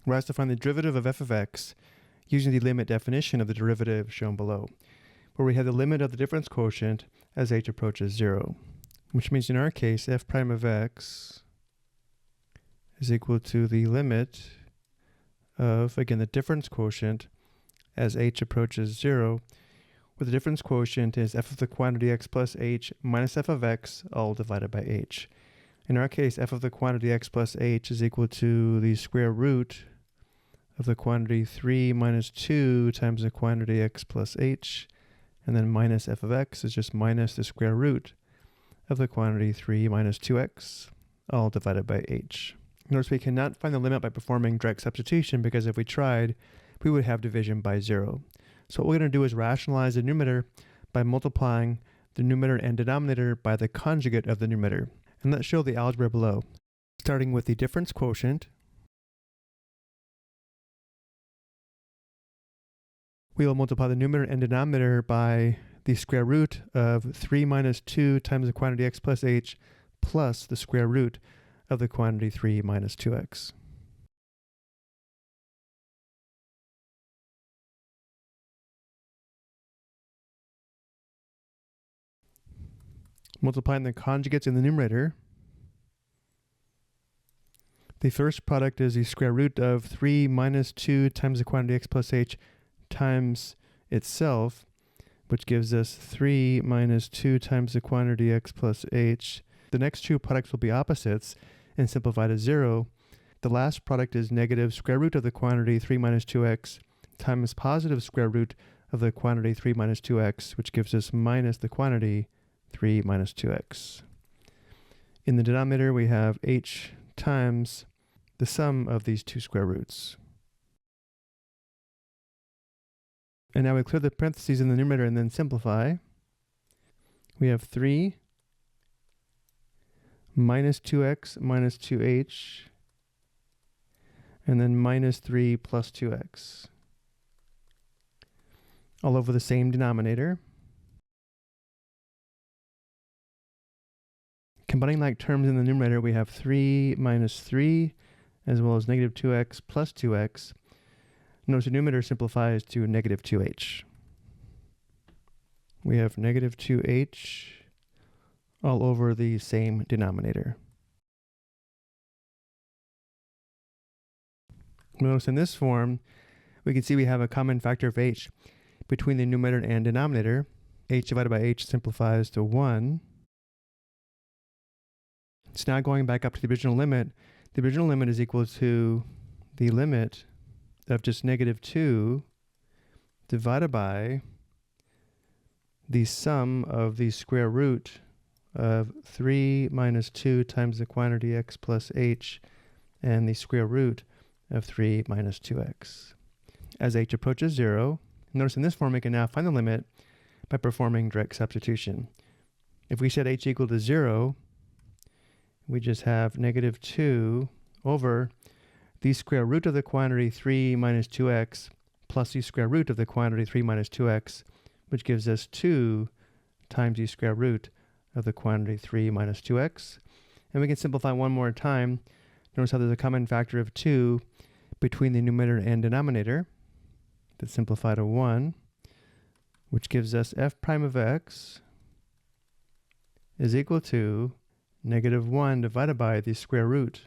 We're asked to find the derivative of f of x using the limit definition of the derivative shown below, where we have the limit of the difference quotient as h approaches 0, which means in our case f prime of x is equal to the limit of, again, the difference quotient as h approaches 0, where the difference quotient is f of the quantity x plus h minus f of x all divided by h. In our case, f of the quantity x plus h is equal to the square root of the quantity 3 minus 2 times the quantity x plus h, and then minus f of x is just minus the square root of the quantity 3 minus 2x, all divided by h. Notice we cannot find the limit by performing direct substitution, because if we tried, we would have division by 0. So what we're going to do is rationalize the numerator by multiplying the numerator and denominator by the conjugate of the numerator. And let's show the algebra below. Starting with the difference quotient, we will multiply the numerator and denominator by the square root of 3 minus 2 times the quantity x plus h plus the square root of the quantity 3 minus 2x. Multiplying the conjugates in the numerator, the first product is the square root of 3 minus 2 times the quantity x plus h times itself, which gives us 3 minus 2 times the quantity x plus h. The next two products will be opposites and simplify to 0. The last product is negative square root of the quantity 3 minus 2x times positive square root of the quantity 3 minus 2x, which gives us minus the quantity 3 minus 2x. In the denominator, we have h times the sum of these two square roots. And now we clear the parentheses in the numerator and then simplify. We have 3 minus 2x minus 2h, and then minus 3 plus 2x, all over the same denominator. Combining like terms in the numerator, we have 3 minus 3, as well as negative 2x plus 2x. Notice the numerator simplifies to negative 2h. We have negative 2h all over the same denominator. Notice in this form, we can see we have a common factor of h between the numerator and denominator. H divided by h simplifies to 1. It's now going back up to the original limit. The original limit is equal to the limit of just negative 2 divided by the sum of the square root of 3 minus 2 times the quantity x plus h and the square root of 3 minus 2x. As h approaches 0, notice in this form we can now find the limit by performing direct substitution. If we set h equal to 0, we just have negative 2 over the square root of the quantity 3 minus 2x plus the square root of the quantity 3 minus 2x, which gives us 2 times the square root of the quantity 3 minus 2x. And we can simplify one more time. Notice how there's a common factor of 2 between the numerator and denominator. That's simplified to 1, which gives us f prime of x is equal to negative 1 divided by the square root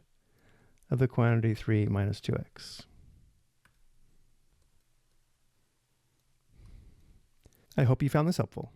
of the quantity 3 minus 2x. I hope you found this helpful.